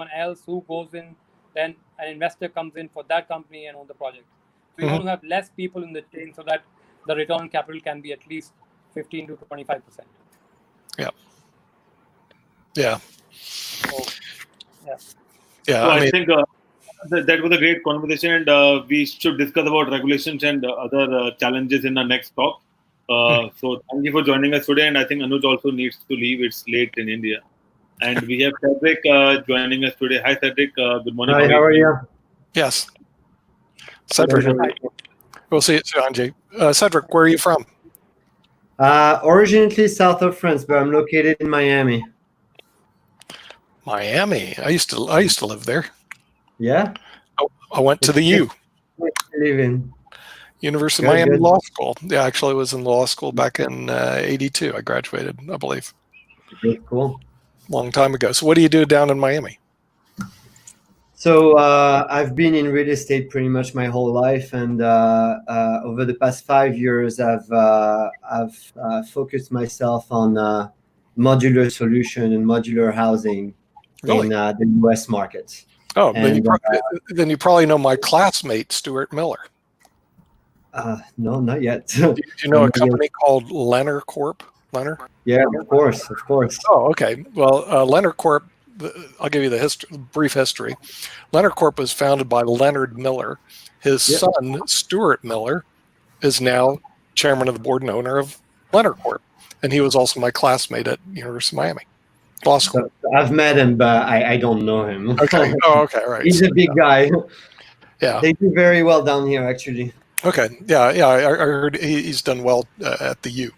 else who goes in, then an investor comes in for that company and owns the project. So you want to have less people in the chain so that the return on capital can be at least 15 to 25%. Yeah. Yeah. So, yeah. Yeah. So I think that was a great conversation, and we should discuss about regulations and other challenges in our next talk. So thank you for joining us today, and I think Anuj also needs to leave. It's late in India. And we have Cédric joining us today. Hi, Cédric. Good morning. Hi, how are you? Yes. Cédric. We'll see you soon, Anjay. Cédric, where are you from? Originally south of France, but I'm located in Miami. Miami. I used to live there. Yeah? I went to the U. Where do you live in? University of Miami Law School. Yeah, actually, I was in law school back in '82. I graduated, I believe. Very cool. Long time ago. So what do you do down in Miami? So I've been in real estate pretty much my whole life, and over the past 5 years, I've focused myself on modular solution and modular housing in the U.S. market. Oh, and then you probably know my classmate, Stuart Miller. No, not yet. Do you know a company called Lenner Corp? Lenner? Yeah, of course. Oh, okay. Well, Lenner Corp, I'll give you the brief history. Lenner Corp was founded by Leonard Miller. His son, Stuart Miller, is now chairman of the board and owner of Lenner Corp. And he was also my classmate at University of Miami Law School. So I've met him, but I don't know him. Okay. Oh, okay. Right. He's a big guy. Yeah. They do very well down here, actually. Okay. Yeah. I heard he's done well at the U.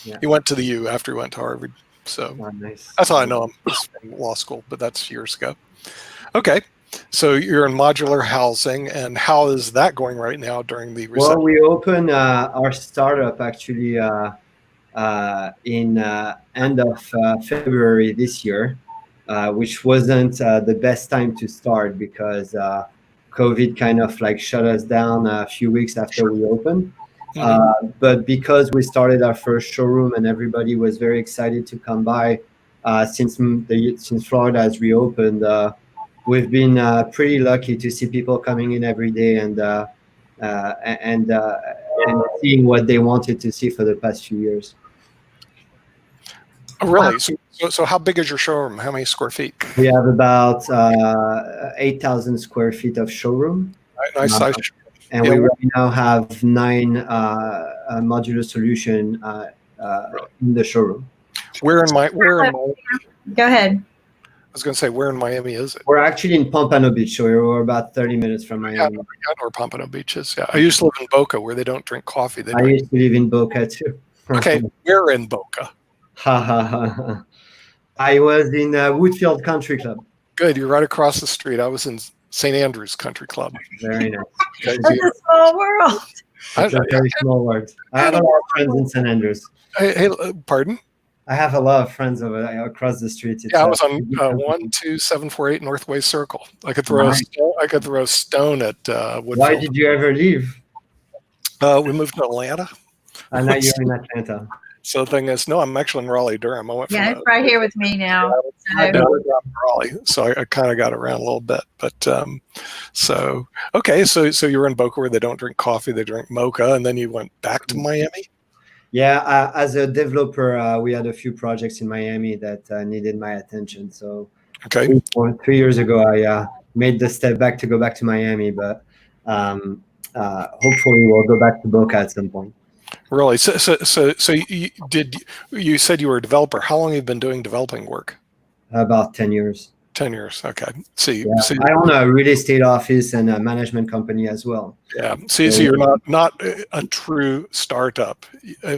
Yeah. He went to the U after he went to Harvard. So nice. That's how I know him. He's from law school, but that's years ago. Okay. So you're in modular housing, and how is that going right now during the recession? Well, we opened our startup actually in end of February this year, which wasn't the best time to start because COVID kind of like shut us down a few weeks after we opened. But because we started our first showroom and everybody was very excited to come by, since Florida has reopened, we've been pretty lucky to see people coming in every day and seeing what they wanted to see for the past few years. Oh, really? So how big is your showroom? How many square feet? We have about 8,000 square feet of showroom. Nice size. And we right now have 9 modular solution in the showroom. Where in Miami? Go ahead. I was going to say, where in Miami is it? We're actually in Pompano Beach, so we're about 30 minutes from Miami. Yeah, I know where Pompano Beach is. Yeah, I used to live in Boca, where they don't drink coffee. I used to live in Boca too. Okay, where in Boca? I was in Woodfield Country Club. Good, you're right across the street. I was in St. Andrews Country Club. Very nice. That's a small world. It's a very small world. I have a lot of friends in St. Andrews. Hey, pardon? I have a lot of friends over across the street. I was on 12748 Northway Circle. I could throw a stone at Woodfield. Why did you ever leave? We moved to Atlanta. And now you're in Atlanta. So the thing is, no, I'm actually in Raleigh, Durham. I went from it's right here with me now. Raleigh, so I kind of got around a little bit. But so you're in Boca where they don't drink coffee, they drink mocha, and then you went back to Miami? Yeah, as a developer, we had a few projects in Miami that needed my attention. So 3 years ago, I made the step back to go back to Miami, but hopefully we'll go back to Boca at some point. Really? So you said you were a developer. How long have you been doing developing work? About 10 years. 10 years. Okay. I own a real estate office and a management company as well. Yeah. So you're not a true startup.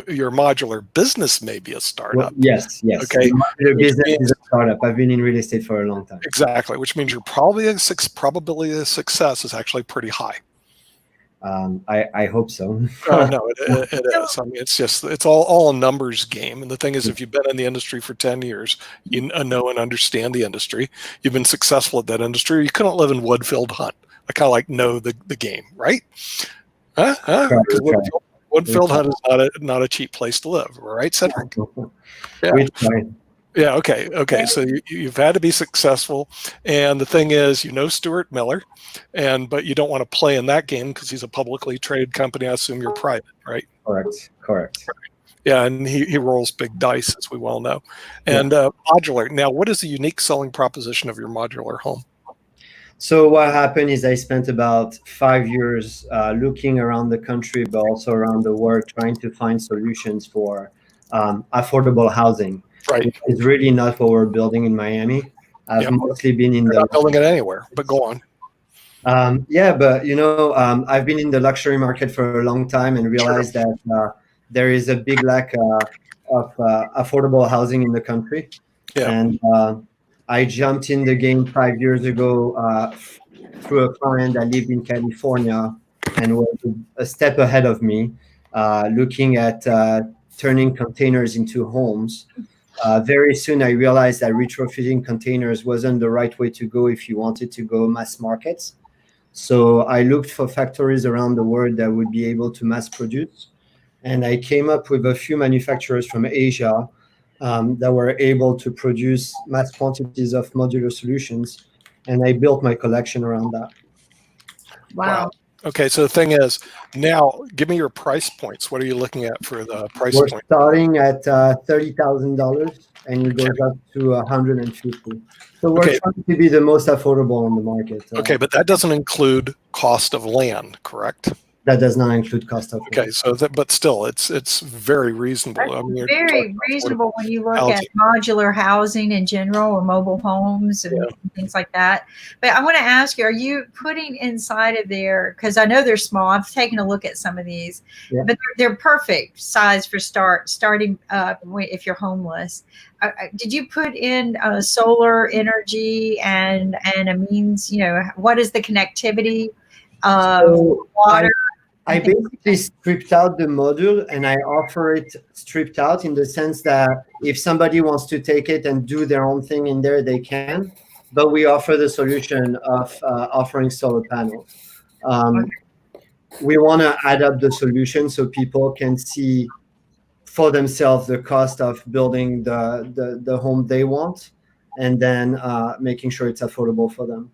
Your modular business may be a startup. Well, yes. Okay. Your business is a startup. I've been in real estate for a long time. Exactly. Which means your probability of success is actually pretty high. I hope so. No, it is. I mean, it's all a numbers game. And the thing is, if you've been in the industry for 10 years, you know and understand the industry. You've been successful at that industry. You couldn't live in Woodfield Hunt. I kind of like know the game, right? Woodfield Hunt is not a cheap place to live, right, Cédric? Yeah. Yeah. Okay. So you've had to be successful, and the thing is, Stuart Miller, but you don't want to play in that game because he's a publicly traded company. I assume you're private, right? Correct. Yeah, and he rolls big dice, as we well know. And modular. Now, what is the unique selling proposition of your modular home? So what happened is I spent about 5 years looking around the country, but also around the world, trying to find solutions for affordable housing. Right. It's really not what we're building in Miami. I've mostly been in You're not building it anywhere, but go on. But I've been in the luxury market for a long time and realized that there is a big lack of affordable housing in the country. Yeah. And I jumped in the game 5 years ago through a client that lived in California and was a step ahead of me, looking at turning containers into homes. Very soon, I realized that retrofitting containers wasn't the right way to go if you wanted to go mass markets. So I looked for factories around the world that would be able to mass produce. And I came up with a few manufacturers from Asia that were able to produce mass quantities of modular solutions. And I built my collection around that. Wow. Okay, so the thing is, now give me your price points. What are you looking at for the price We're point? starting at $30,000 and it goes up to $150,000. So we're trying to be the most affordable on the market. Okay, but that doesn't include cost of land, correct? That does not include cost of Okay, so but still, it's very reasonable. That's very reasonable when you look at modular housing in general, or mobile homes and things like that. But I want to ask you: are you putting inside of there? Because I know they're small. I've taken a look at some of these, but they're perfect size for starting if you're homeless. Did you put in solar energy and a means? What is the connectivity of water? I basically stripped out the module and I offer it stripped out in the sense that if somebody wants to take it and do their own thing in there, they can. But we offer the solution of offering solar panels. We want to add up the solution so people can see for themselves the cost of building the home they want, and then making sure it's affordable for them.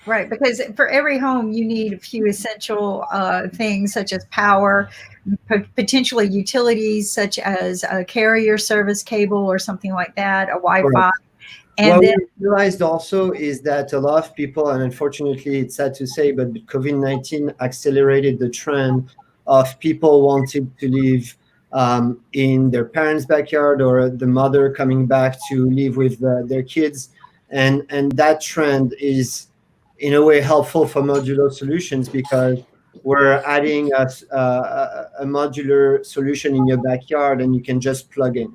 Right, because for every home, you need a few essential things such as power, potentially utilities such as a carrier service cable or something like that, a Wi-Fi. Correct. And what then we realized also is that a lot of people, and unfortunately it's sad to say, but COVID-19 accelerated the trend of people wanting to live in their parents' backyard, or the mother coming back to live with their kids. And that trend is in a way helpful for modular solutions because we're adding a modular solution in your backyard and you can just plug in.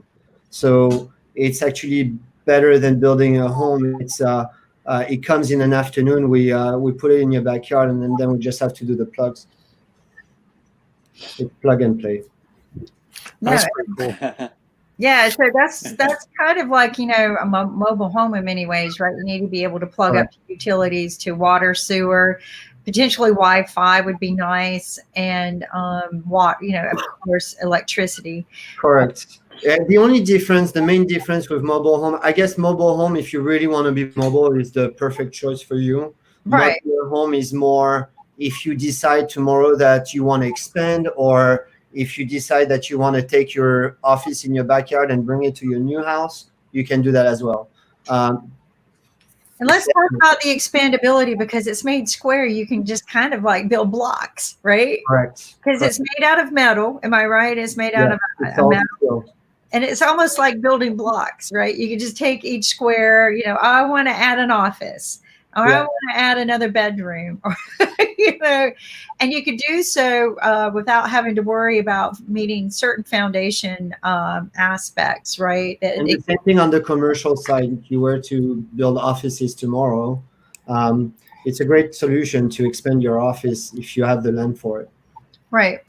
So it's actually better than building a home. It's it comes in an afternoon. We put it in your backyard and then we just have to do the plugs. It's plug and play. That's pretty cool. Yeah, so that's kind of like, a mobile home in many ways, right? You need to be able to plug up utilities to water, sewer, potentially Wi-Fi would be nice, and of course, electricity. Correct. The main difference with mobile home, I guess mobile home, if you really want to be mobile, is the perfect choice for you. Right. Modular home is more if you decide tomorrow that you want to expand, or if you decide that you want to take your office in your backyard and bring it to your new house, you can do that as well. And let's talk about the expandability, because it's made square. You can just kind of like build blocks, right? Correct. Because it's made out of metal. Am I right? It's made out of metal. And it's almost like building blocks, right? You can just take each square, I want to add an office, or I want to add another bedroom, or, and you could do so without having to worry about meeting certain foundation aspects, right? And the same thing on the commercial side. If you were to build offices tomorrow, it's a great solution to expand your office if you have the land for it. Right.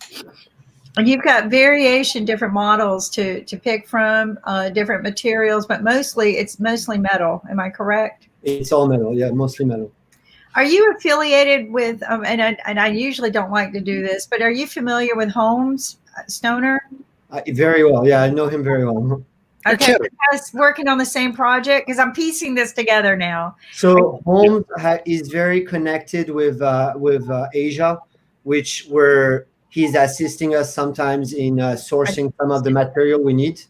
And you've got different models to pick from, different materials, but it's mostly metal. Am I correct? It's all metal. Yeah, mostly metal. Are you affiliated with, and I usually don't like to do this, but are you familiar with Holmes Stoner? Very well. Yeah, I know him very well. Okay, you guys working on the same project? Because I'm piecing this together now. So Holmes is very connected with Asia, where he's assisting us sometimes in sourcing some of the material we need.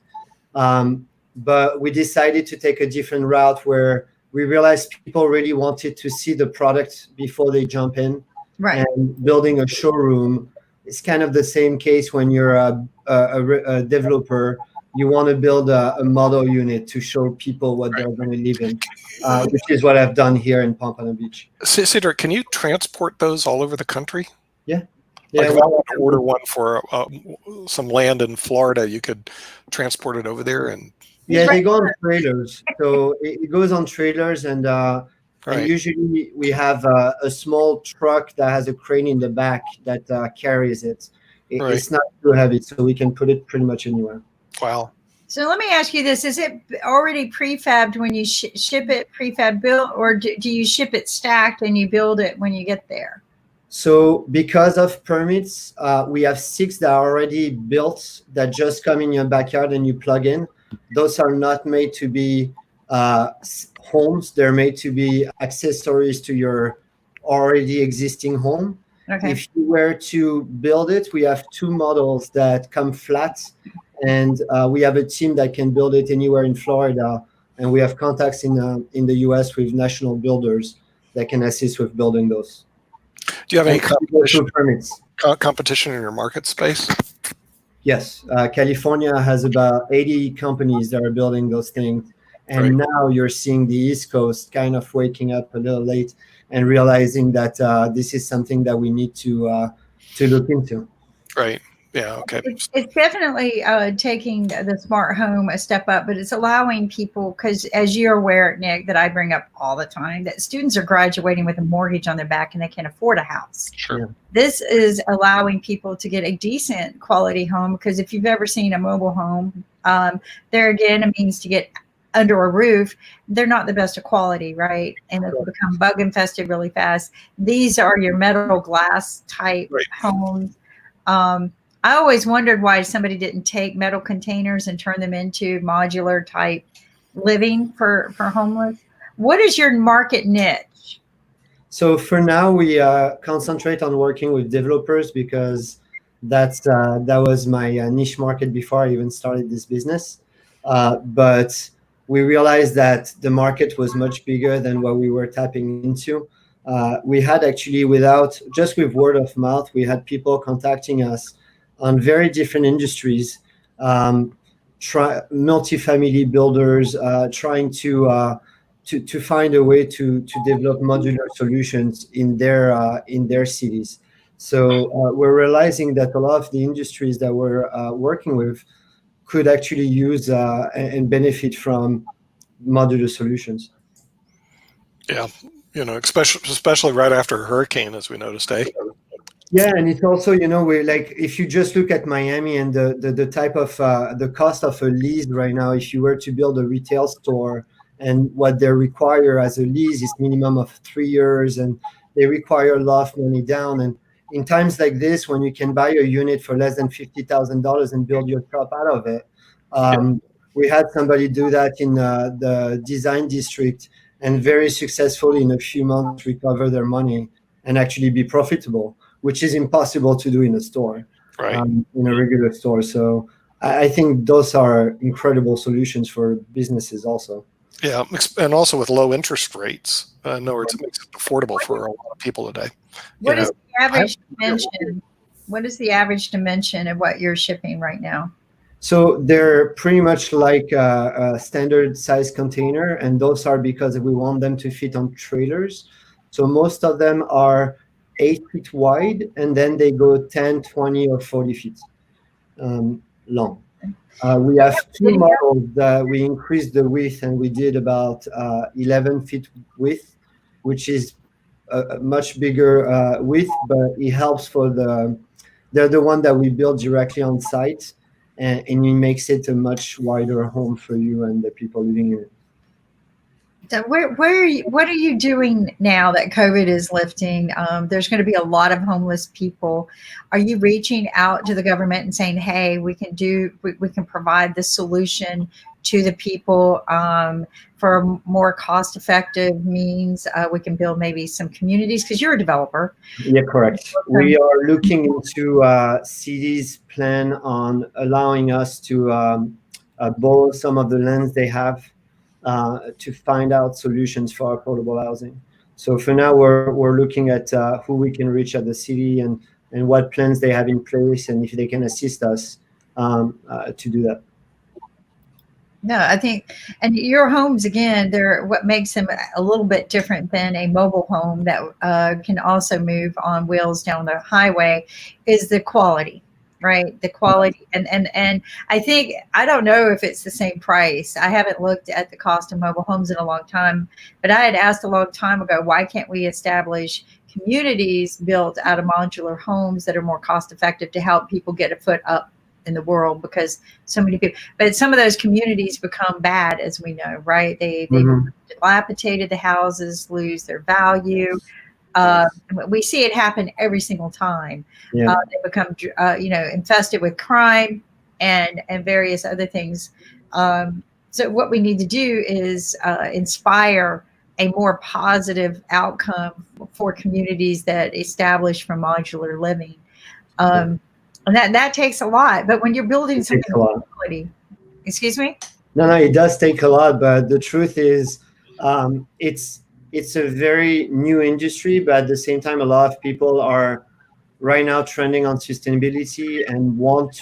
But we decided to take a different route where we realized people really wanted to see the product before they jump in. Right. And building a showroom is kind of the same case when you're a developer. You want to build a model unit to show people what they're going to live in, which is what I've done here in Pompano Beach. Cédric, can you transport those all over the country? Yeah. Like if I want to order one for some land in Florida, you could transport it over there. And they go on trailers. So it goes on trailers, and usually we have a small truck that has a crane in the back that carries it. It's not too heavy, so we can put it pretty much anywhere. Wow. So let me ask you this. Is it already prefabbed when you ship it, prefab built, or do you ship it stacked and you build it when you get there? So because of permits, we have 6 that are already built that just come in your backyard and you plug in. Those are not made to be homes. They're made to be accessories to your already existing home. Okay. If you were to build it, we have 2 models that come flat. And we have a team that can build it anywhere in Florida, and we have contacts in the U.S. with national builders that can assist with building those. Do you have any competition in your market space? Yes, California has about 80 companies that are building those things, and now you're seeing the East Coast kind of waking up a little late and realizing that this is something that we need to look into. Right. Yeah. Okay. It's definitely taking the smart home a step up, but it's allowing people, because as you're aware, Nick, that I bring up all the time, that students are graduating with a mortgage on their back and they can't afford a house. Sure. Yeah. This is allowing people to get a decent quality home, because if you've ever seen a mobile home, there again, it means to get under a roof, they're not the best of quality, right? And they become bug infested really fast. These are your metal glass type homes. I always wondered why somebody didn't take metal containers and turn them into modular type living for homeless. What is your market niche? So for now, we concentrate on working with developers, because that was my niche market before I even started this business. But we realized that the market was much bigger than what we were tapping into. We had actually, just with word of mouth, we had people contacting us on very different industries, multifamily builders, trying to find a way to develop modular solutions in their cities. So we're realizing that a lot of the industries that we're working with could actually use and benefit from modular solutions. Yeah, especially right after a hurricane, as we noticed, Yeah, and it's also, we're like, if you just look at Miami and the type of the cost of a lease right now, if you were to build a retail store, and what they require as a lease is minimum of 3 years, and they require a lot of money down. And in times like this, when you can buy a unit for less than $50,000 and build your shop out of it, we had somebody do that in the design district, and very successfully in a few months recover their money and actually be profitable, which is impossible to do in a store, in a regular store. So I think those are incredible solutions for businesses also. Yeah, and also with low interest rates. In other words, it makes it affordable for a lot of people today. What is the average dimension? What is the average dimension of what you're shipping right now? So they're pretty much like a standard size container, and those are because we want them to fit on trailers. So most of them are 8 feet wide, and then they go 10, 20, or 40 feet long. We have 2 models that we increased the width, and we did about 11 feet width, which is a much bigger width, but it helps they're the one that we build directly on site, and it makes it a much wider home for you and the people living in it. So what are you doing now that COVID is lifting? There's going to be a lot of homeless people. Are you reaching out to the government and saying, hey, we can provide the solution to the people for a more cost effective means? We can build maybe some communities, because you're a developer. Yeah, correct. We are looking into cities' plan on allowing us to borrow some of the lands they have to find out solutions for affordable housing. So for now, we're looking at who we can reach at the city and what plans they have in place, and if they can assist us to do that. No, I think, and your homes, again, they're what makes them a little bit different than a mobile home that can also move on wheels down the highway is the quality, right? The quality. And I think, I don't know if it's the same price. I haven't looked at the cost of mobile homes in a long time, but I had asked a long time ago, why can't we establish communities built out of modular homes that are more cost effective to help people get a foot up in the world, because so many people, but some of those communities become bad, as we know, right? They dilapidated, the houses lose their value. We see it happen every single time. They become infested with crime and various other things. So what we need to do is inspire a more positive outcome for communities that establish from modular living. And that takes a lot. But when you're building something quality, excuse me? No, it does take a lot. But the truth is, it's a very new industry. But at the same time, a lot of people are right now trending on sustainability and want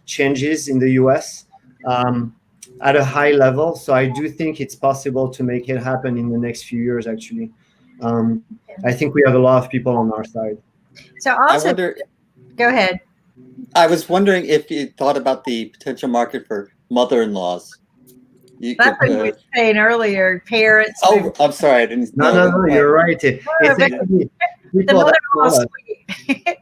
changes in the US at a high level. So I do think it's possible to make it happen in the next few years, actually. I think we have a lot of people on our side. So also, go ahead. I was wondering if you thought about the potential market for mother-in-laws. That's what you were saying earlier, parents. Oh, I'm sorry, I didn't. No, you're right. The mother-in-law suite.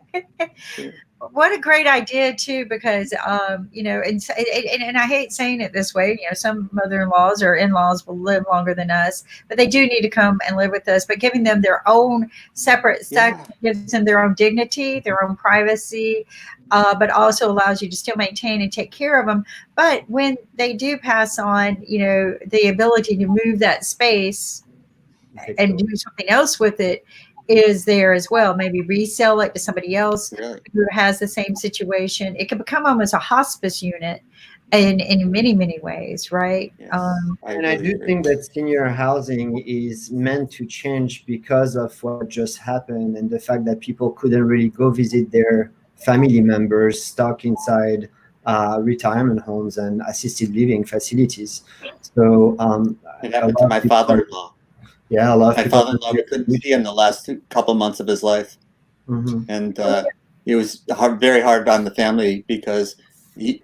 What a great idea too, because and I hate saying it this way. Some mother-in-laws or in-laws will live longer than us, but they do need to come and live with us. But giving them their own separate section gives them their own dignity, their own privacy, but also allows you to still maintain and take care of them. But when they do pass on, the ability to move that space and do something else with it is there as well. Maybe resell it to somebody else who has the same situation. It can become almost a hospice unit in many, many ways, right? Yes, I do think that senior housing is meant to change because of what just happened and the fact that people couldn't really go visit their family members stuck inside retirement homes and assisted living facilities. So it happened to my father-in-law. Yeah, a lot of my father-in-law couldn't see him the last couple months of his life, and it was very hard on the family because he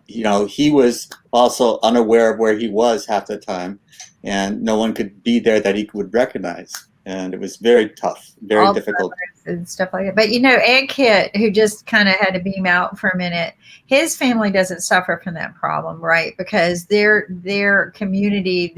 was also unaware of where he was half the time, and no one could be there that he would recognize, and it was very tough, very difficult, and stuff like that. But Ed Kit, who just kind of had to beam out for a minute, his family doesn't suffer from that problem, right? Because their community,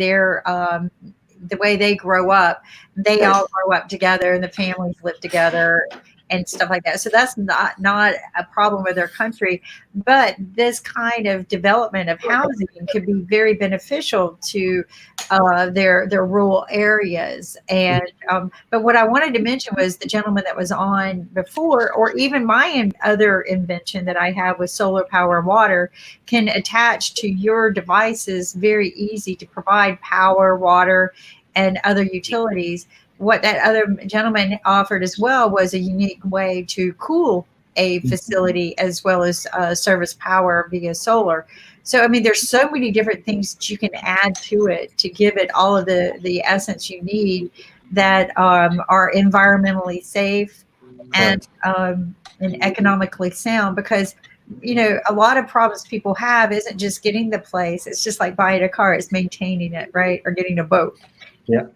the way they grow up, they all grow up together and the families live together and stuff like that. So that's not a problem with their country. But this kind of development of housing could be very beneficial to their rural areas. And but what I wanted to mention was the gentleman that was on before, or even my other invention that I have with solar power and water, can attach to your devices very easy to provide power, water, and other utilities. What that other gentleman offered as well was a unique way to cool a facility as well as service power via solar. So, I mean, there's so many different things that you can add to it to give it all of the essence you need that are environmentally safe and economically sound, because a lot of problems people have isn't just getting the place. It's just like buying a car, it's maintaining it, right? Or getting a boat. Yeah.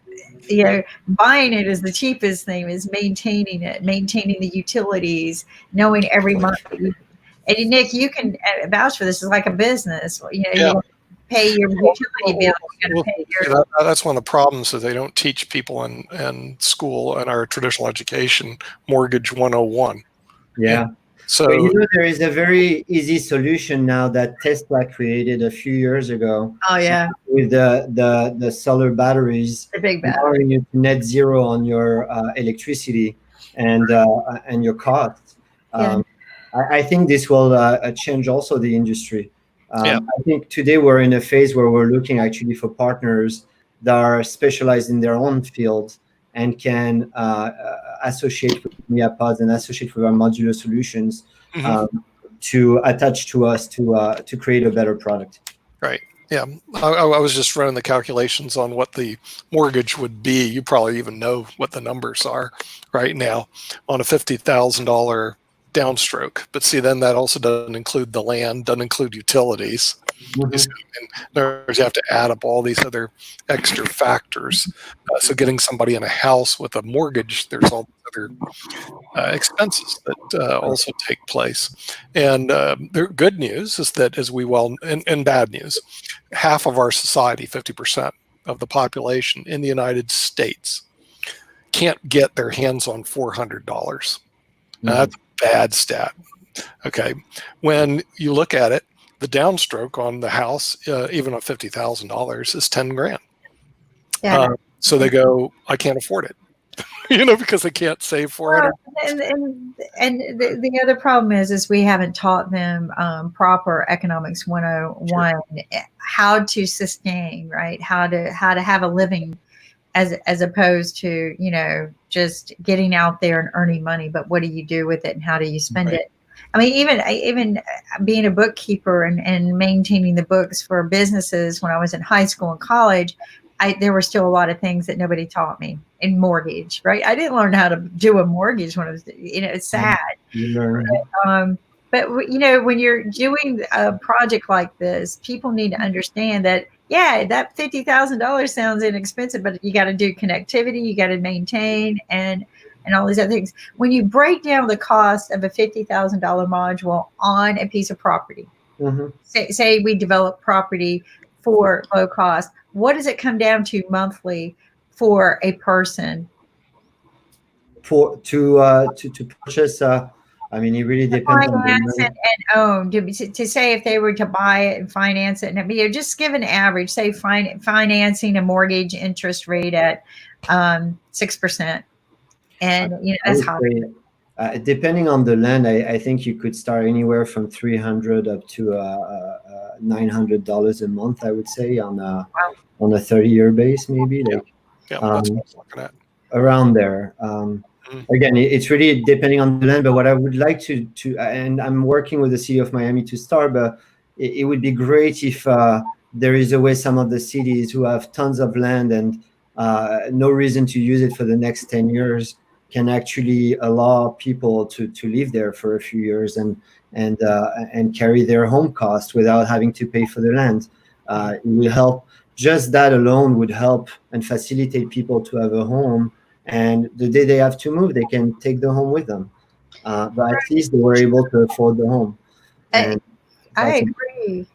Buying it is the cheapest thing, is maintaining it, maintaining the utilities, knowing every month. And Nick, you can vouch for this. It's like a business. You pay your utility bill, you got to pay your. That's one of the problems that they don't teach people in school and our traditional education, mortgage 101. Yeah. So but, there is a very easy solution now that Tesla created a few years ago. Oh yeah. With the solar batteries, the big battery, allowing you to net zero on your electricity and your costs. I think this will change also the industry. I think today we're in a phase where we're looking actually for partners that are specialized in their own field and can associate with MiaPods and associate with our modular solutions to attach to us to create a better product. Right. Yeah. I was just running the calculations on what the mortgage would be. You probably even know what the numbers are right now on a $50,000 downstroke. But see, then that also doesn't include the land, doesn't include utilities. In other words, you have to add up all these other extra factors. So getting somebody in a house with a mortgage, there's all other expenses that also take place. And the good news is that, as we well, and bad news, half of our society, 50% of the population in the United States, can't get their hands on $400. That's a bad stat. Okay. When you look at it, the downstroke on the house, even on $50,000, is 10 grand. Yeah. So they go, I can't afford it, because they can't save 400. And the other problem is we haven't taught them proper economics 101, how to sustain, right? How to have a living, as opposed to just getting out there and earning money. But what do you do with it, and how do you spend it? I mean, even being a bookkeeper and maintaining the books for businesses when I was in high school and college, there were still a lot of things that nobody taught me in mortgage, right? I didn't learn how to do a mortgage when I was, it's sad. But when you're doing a project like this, people need to understand that, that $50,000 sounds inexpensive, but you got to do connectivity, you got to maintain, and all these other things. When you break down the cost of a $50,000 module on a piece of property, say we develop property for low cost, what does it come down to monthly for a person? To purchase, I mean, it really depends on finance and own. To say if they were to buy it and finance it, and just give an average, say financing a mortgage interest rate at 6%. And that's how. Depending on the land, I think you could start anywhere from $300 up to $900 a month. I would say on a 30-year base, maybe that's what I was looking at. Around there. Again, it's really depending on the land. But what I would like to and I'm working with the city of Miami to start. But it would be great if there is a way some of the cities who have tons of land and no reason to use it for the next 10 years can actually allow people to live there for a few years and carry their home costs without having to pay for the land. It will help. Just that alone would help and facilitate people to have a home. And the day they have to move, they can take the home with them. But at least they were able to afford the home. And I agree.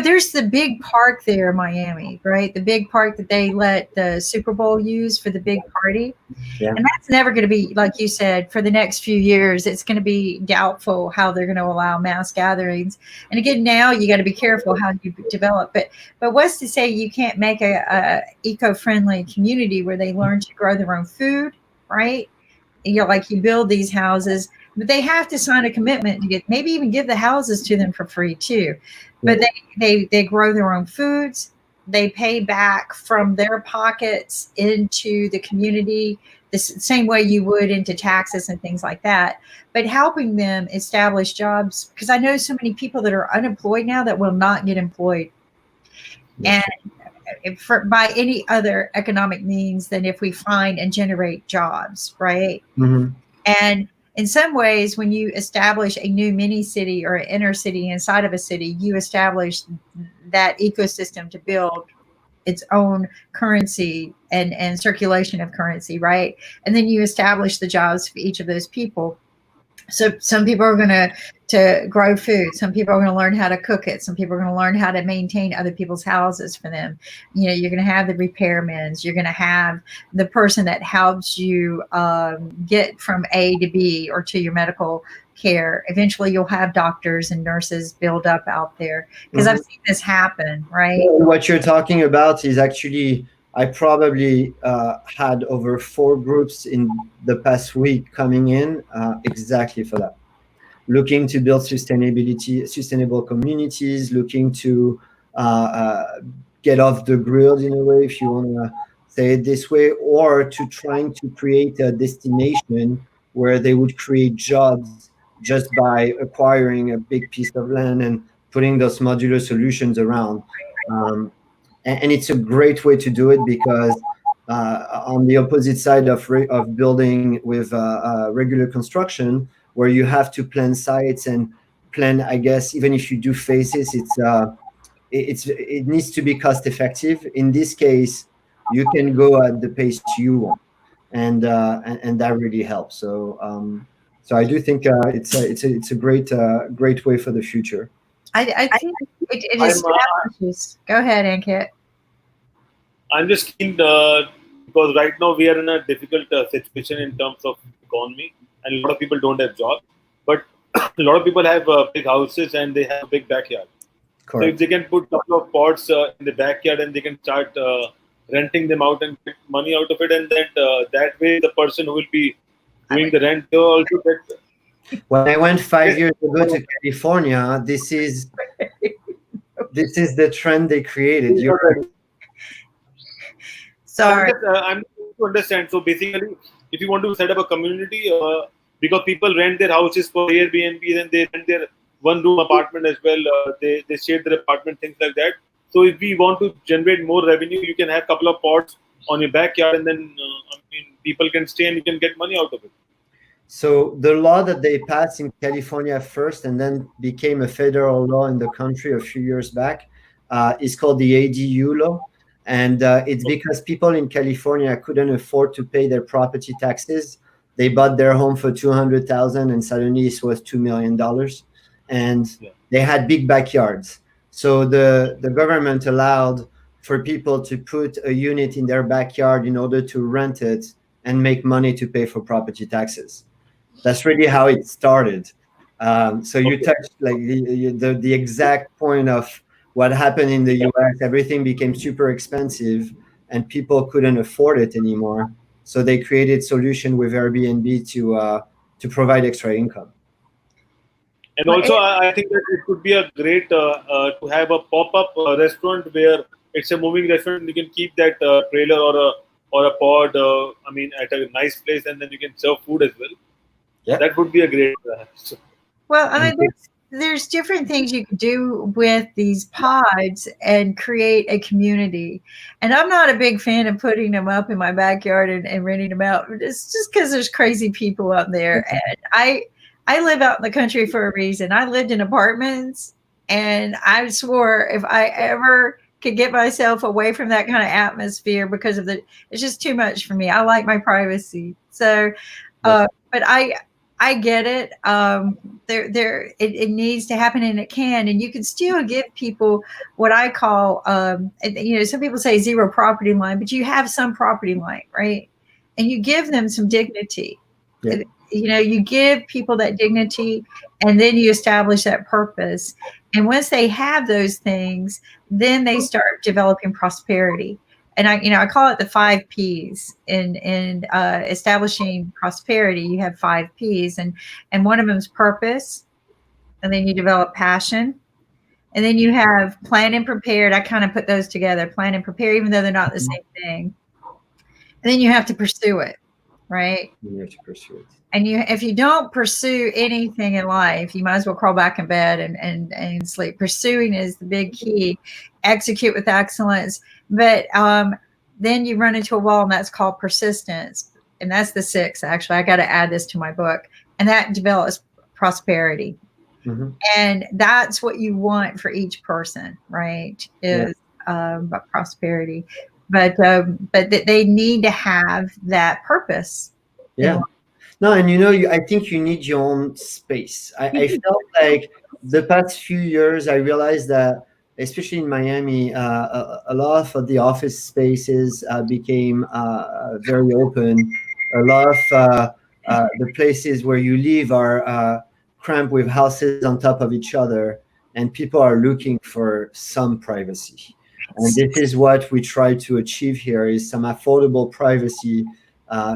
There's the big park there in Miami, right? The big park that they let the Super Bowl use for the big party. Yeah. And that's never going to be, like you said, for the next few years, it's going to be doubtful how they're going to allow mass gatherings. And again, now you got to be careful how you develop. But what's to say you can't make a eco-friendly community where they learn to grow their own food, right? Like you build these houses, but they have to sign a commitment to maybe even give the houses to them for free too. But they grow their own foods. They pay back from their pockets into the community the same way you would into taxes and things like that. But helping them establish jobs, because I know so many people that are unemployed now that will not get employed. And by any other economic means than if we find and generate jobs, right? And in some ways, when you establish a new mini city or an inner city inside of a city, you establish that ecosystem to build its own currency and circulation of currency, right? And then you establish the jobs for each of those people. So some people are going to grow food. Some people are going to learn how to cook it. Some people are going to learn how to maintain other people's houses for them. You're going to have the repairmen. You're going to have the person that helps you get from A to B or to your medical care. Eventually, you'll have doctors and nurses build up out there, because I've seen this happen, right? What you're talking about is actually, I probably had over 4 groups in the past week coming in exactly for that. Looking to build sustainable communities, looking to get off the grid in a way, if you want to say it this way, or to trying to create a destination where they would create jobs just by acquiring a big piece of land and putting those modular solutions around. And it's a great way to do it, because on the opposite side of building with regular construction, where you have to plan sites and plan, I guess, even if you do phases, it needs to be cost effective. In this case, you can go at the pace you want, and that really helps. So I do think it's a great way for the future. I think it establishes. Go ahead, Ankit. I'm just keen because right now we are in a difficult situation in terms of economy, and a lot of people don't have jobs. But a lot of people have big houses and they have a big backyard. Correct. So if they can put a couple of pots in the backyard and they can start renting them out and get money out of it, and then that way the person who will be doing the rent will also get. When I went 5 years ago to California, this is the trend they created. Sorry. I'm to understand. So basically, if you want to set up a community, because people rent their houses for Airbnb and they rent their one-room apartment as well. They share their apartment, things like that. So if we want to generate more revenue, you can have a couple of pots on your backyard, and then people can stay and you can get money out of it. So the law that they passed in California first and then became a federal law in the country a few years back is called the ADU law. And it's because people in California couldn't afford to pay their property taxes. They bought their home for $200,000 and suddenly it was $2 million. And they had big backyards. So the government allowed for people to put a unit in their backyard in order to rent it and make money to pay for property taxes. That's really how it started. So you touched like the exact point of what happened in the US. Everything became super expensive and people couldn't afford it anymore. So they created solution with Airbnb to provide extra income. And also, I think that it could be a great to have a pop-up restaurant where it's a moving restaurant. You can keep that trailer or a pod, at a nice place, and then you can serve food as well. Yeah, that would be a great. Well, I mean, there's different things you can do with these pods and create a community. And I'm not a big fan of putting them up in my backyard and renting them out. It's just because there's crazy people out there. And I live out in the country for a reason. I lived in apartments, and I swore if I ever could get myself away from that kind of atmosphere because of it's just too much for me. I like my privacy. So, but I get it. It needs to happen, and it can. And you can still give people what I call, some people say zero property line, but you have some property line, right? And you give them some dignity. Yeah. You give people that dignity, and then you establish that purpose. And once they have those things, then they start developing prosperity. And I call it the 5 Ps in establishing prosperity. You have 5 Ps, and one of them is purpose, and then you develop passion, and then you have plan and prepared. I kind of put those together, plan and prepare, even though they're not the same thing. And then you have to pursue it, right? You have to pursue it. And if you don't pursue anything in life, you might as well crawl back in bed and sleep. Pursuing is the big key. Execute with excellence. But then you run into a wall, and that's called persistence. And that's the 6th, actually. I got to add this to my book. And that develops prosperity. Mm-hmm. And that's what you want for each person, right? Is prosperity. But they need to have that purpose. Yeah. No, and I think you need your own space. I felt like the past few years, I realized that, especially in Miami, a lot of the office spaces became very open. A lot of the places where you live are cramped with houses on top of each other, and people are looking for some privacy. And this is what we try to achieve here: is some affordable privacy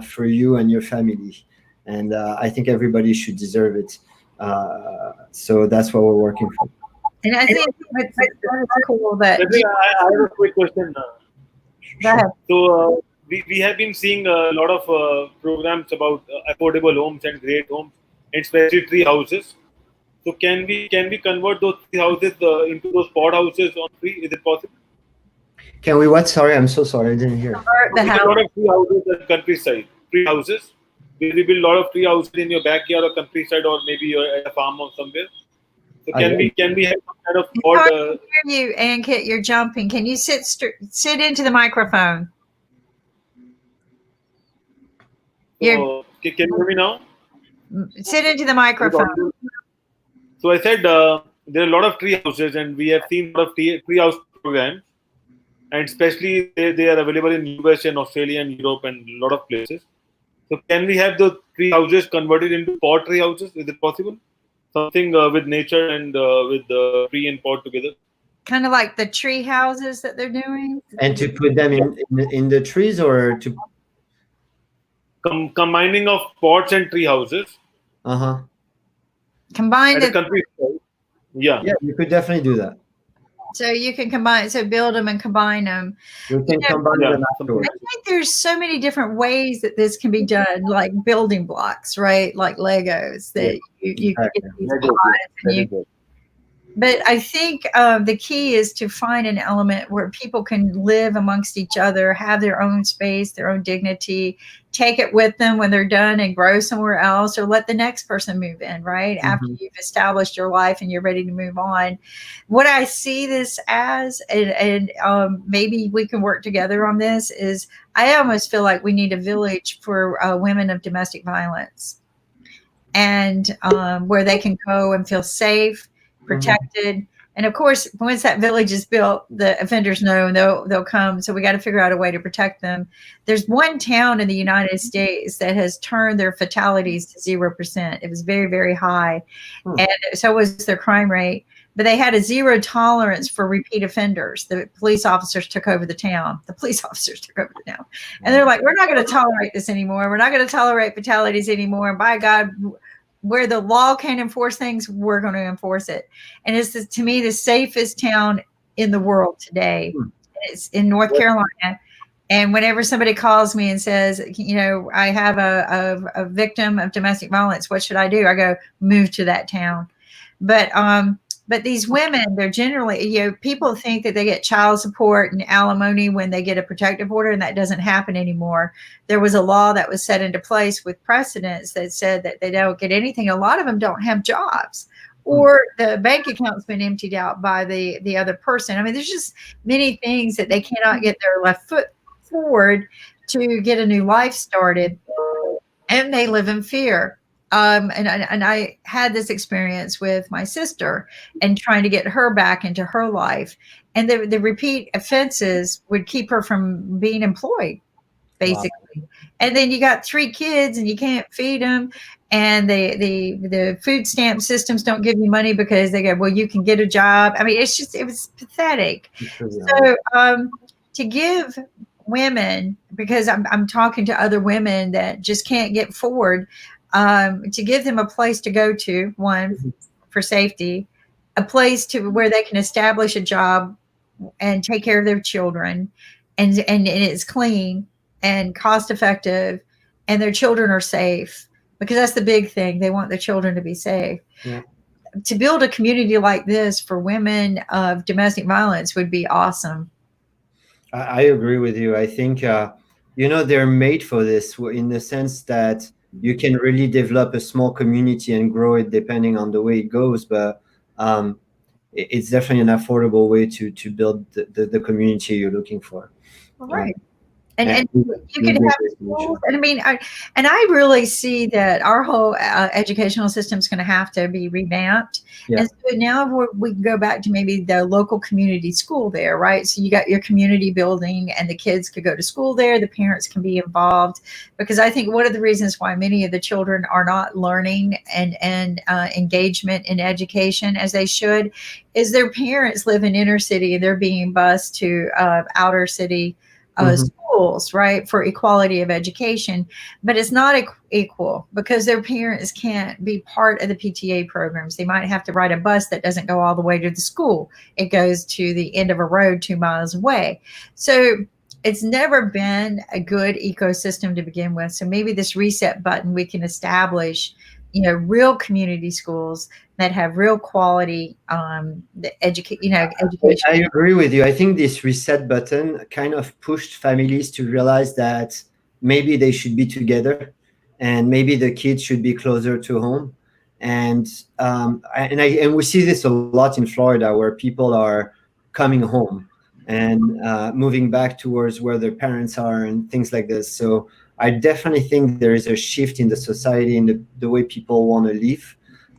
for you and your family. And I think everybody should deserve it. So that's what we're working for. And I think it's cool that. I have a quick question. Go ahead. So we have been seeing a lot of programs about affordable homes and great homes, especially tree houses. So can we convert those tree houses into those pod houses on free? Is it possible? Can we what? Sorry, I'm so sorry, I didn't hear. The house. A lot of tree houses at countryside. Tree houses. We build a lot of tree houses in your backyard or countryside, or maybe you're at a farm or somewhere. So can we have some kind of pod? I can hear you, Ankit. You're jumping. Can you sit into the microphone? So, can you hear me now? Sit into the microphone. So I said there are a lot of tree houses, and we have seen a lot of tree house programs, and especially they are available in US and Australia and Europe and a lot of places. So can we have the tree houses converted into pod tree houses? Is it possible? Something with nature and with the tree and pod together. Kind of like the tree houses that they're doing. And to put them in the trees, or to combining of pods and tree houses. Combine the countryside. Yeah, you could definitely do that. So you can combine, build them and combine them. You can combine them afterwards. I think there's so many different ways that this can be done, like building blocks, right? Like Legos that you can get these pods. But I think the key is to find an element where people can live amongst each other, have their own space, their own dignity, take it with them when they're done and grow somewhere else, or let the next person move in, right? Mm-hmm. After you've established your life and you're ready to move on. What I see this as, and maybe we can work together on this, is I almost feel like we need a village for women of domestic violence, and where they can go and feel safe, protected. And of course, once that village is built, the offenders know and they'll come. So we got to figure out a way to protect them. There's one town in the United States that has turned their fatalities to 0%. It was very, very high. And so was their crime rate. But they had a zero tolerance for repeat offenders. The police officers took over the town. And they're like, we're not going to tolerate this anymore. We're not going to tolerate fatalities anymore. And by God, where the law can't enforce things, we're going to enforce it. And it's, to me, the safest town in the world today. It's in North Carolina. And whenever somebody calls me and says, I have a victim of domestic violence, what should I do? I go, move to that town. But these women, they're generally, people think that they get child support and alimony when they get a protective order, and that doesn't happen anymore. There was a law that was set into place with precedents that said that they don't get anything. A lot of them don't have jobs, or the bank account's been emptied out by the other person. I mean, there's just many things that they cannot get their left foot forward to get a new life started, and they live in fear. And I had this experience with my sister and trying to get her back into her life. And the repeat offenses would keep her from being employed, basically. Wow. And then you got 3 kids and you can't feed them. And the food stamp systems don't give you money because they go, well, you can get a job. I mean, it was pathetic. So to give women, because I'm talking to other women that just can't get forward, to give them a place to go to, one, for safety, a place to where they can establish a job and take care of their children, and it's clean and cost effective, and their children are safe, because that's the big thing. They want their children to be safe. Yeah. To build a community like this for women of domestic violence would be awesome. I agree with you. I think, they're made for this, in the sense that you can really develop a small community and grow it depending on the way it goes. But it's definitely an affordable way to build the community you're looking for. All right. And you could have schools. And I mean, I really see that our whole educational system is going to have to be revamped. Yeah. And so now we go back to maybe the local community school there, right? So you got your community building, and the kids could go to school there. The parents can be involved, because I think one of the reasons why many of the children are not learning and engagement in education as they should is their parents live in inner city and they're being bused to outer city schools, right, for equality of education, but it's not equal because their parents can't be part of the PTA programs. They might have to ride a bus that doesn't go all the way to the school. It goes to the end of a road 2 miles away. So it's never been a good ecosystem to begin with. So maybe this reset button, we can establish, real community schools that have real quality education. I agree with you. I think this reset button kind of pushed families to realize that maybe they should be together, and maybe the kids should be closer to home. And we see this a lot in Florida, where people are coming home and moving back towards where their parents are and things like this. So I definitely think there is a shift in the society and the way people want to live.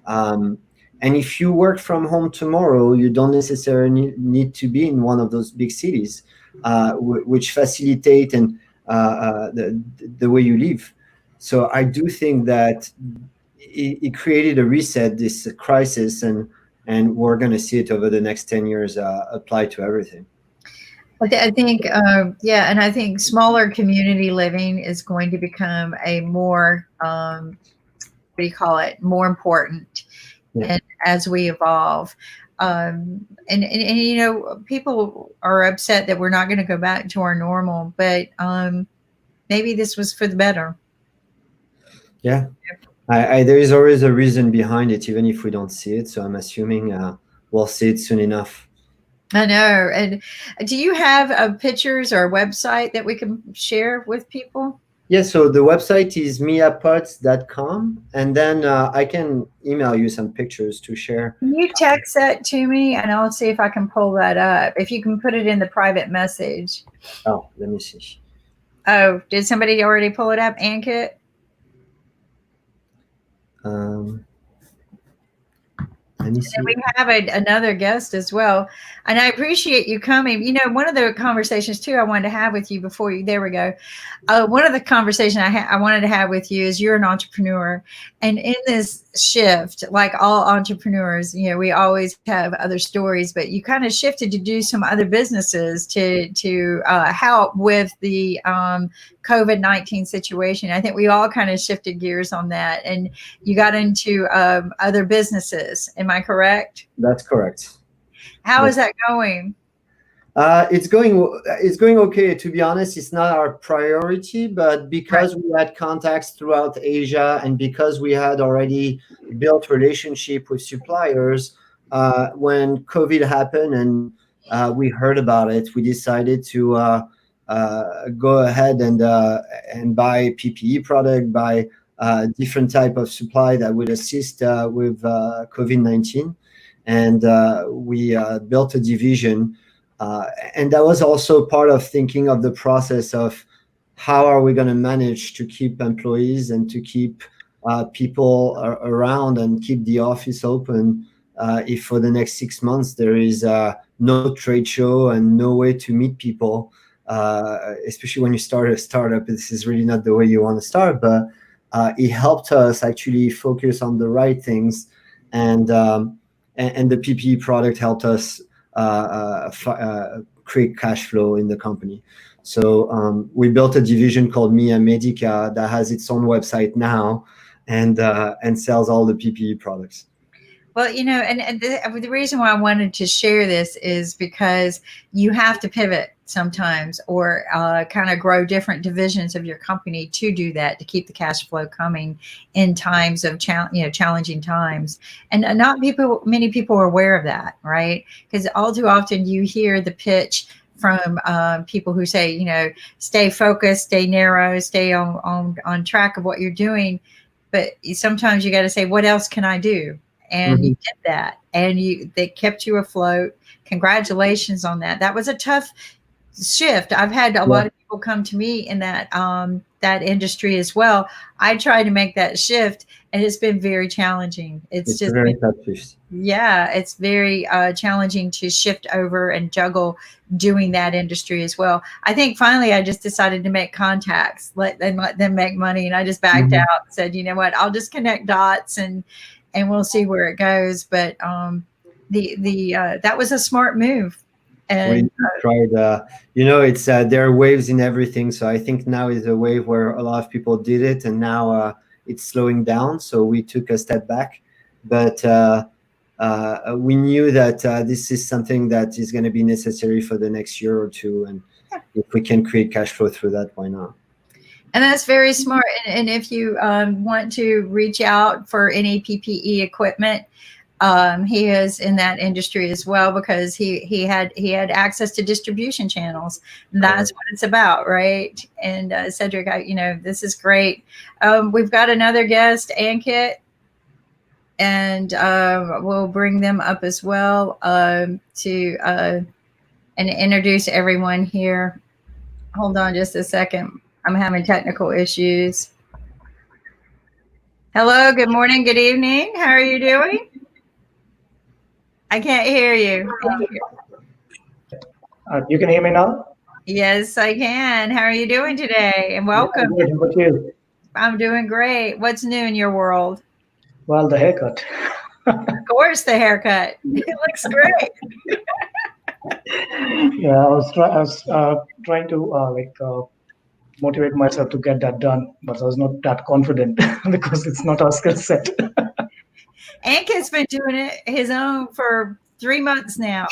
And if you work from home tomorrow, you don't necessarily need to be in one of those big cities, which facilitate and the way you live. So I do think that it created a reset, this crisis, and we're going to see it over the next 10 years apply to everything. I think, and I think smaller community living is going to become a more, more important. Yeah. And as we evolve, and people are upset that we're not going to go back to our normal, but maybe this was for the better. Yeah, there is always a reason behind it, even if we don't see it. So I'm assuming we'll see it soon enough. I know. And do you have pictures or a website that we can share with people? Yeah, so the website is MiaPods.com, and then I can email you some pictures to share. Can you text that to me, and I'll see if I can pull that up. If you can put it in the private message. Oh, let me see. Oh, did somebody already pull it up, Ankit? And we have another guest as well. And I appreciate you coming. One of the conversations, too, I wanted to have with you before you, there we go. One of the conversations I wanted to have with you is you're an entrepreneur. And in this shift, like all entrepreneurs, we always have other stories, but you kind of shifted to do some other businesses to help with the COVID-19 situation. I think we all kind of shifted gears on that. And you got into other businesses. Am I correct? That's correct. How is that going? It's going okay. To be honest, it's not our priority, but because we had contacts throughout Asia, and because we had already built relationship with suppliers, when COVID happened and we heard about it, we decided to go ahead and buy PPE product, buy different type of supply that would assist with COVID-19. And we built a division. And that was also part of thinking of the process of how are we going to manage to keep employees and to keep people around and keep the office open if for the next 6 months there is no trade show and no way to meet people, especially when you start a startup. This is really not the way you want to start, but it helped us actually focus on the right things, and the PPE product helped us create cash flow in the company. So we built a division called Medica that has its own website now, and sells all the PPE products. Well, and the reason why I wanted to share this is because you have to pivot sometimes, or kind of grow different divisions of your company to do that, to keep the cash flow coming in times of challenging times. And not many people are aware of that, right? Because all too often you hear the pitch from people who say, stay focused, stay narrow, stay on track of what you're doing. But sometimes you got to say, what else can I do? And you did that, and they kept you afloat. Congratulations on that. That was a tough shift. I've had a lot of people people come to me in that that industry as well. I try to make that shift, and it's been very challenging. It's just very tough shift. Yeah, it's very challenging to shift over and juggle doing that industry as well. I think finally I just decided to make contacts, let them make money, and I just backed out, said, you know what, I'll just connect dots and we'll see where it goes. But that was a smart move. And tried, it's there are waves in everything. So I think now is a wave where a lot of people did it, and now it's slowing down. So we took a step back, but we knew that this is something that is going to be necessary for the next year or two, and if we can create cash flow through that, why not? And that's very smart. And if you want to reach out for any PPE equipment, he is in that industry as well, because he had access to distribution channels. That's what it's about, right? And Cédric, this is great. We've got another guest, Ankit, and we'll bring them up as well to and introduce everyone here. Hold on just a second. I'm having technical issues. Hello, good morning, good evening. How are you doing? I can't hear you. You can hear me now? Yes, I can. How are you doing today? And welcome. Yeah, how about you? I'm doing great. What's new in your world? Well, the haircut. Of course, the haircut. It looks great. Yeah, I was trying to motivate myself to get that done, but I was not that confident because it's not our skill set. Ankit's been doing it his own for 3 months now.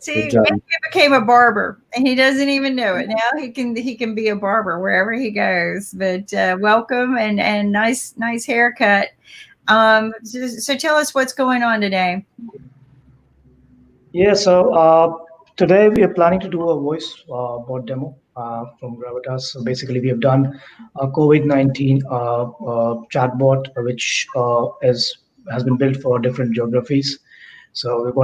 See, Ankit became a barber, and he doesn't even know it. Now he can be a barber wherever he goes. But welcome and nice haircut. So tell us what's going on today. Yeah, so today we are planning to do a voice bot demo from Gravitas. So basically, we have done a COVID-19 chatbot, which has been built for different geographies. So we're going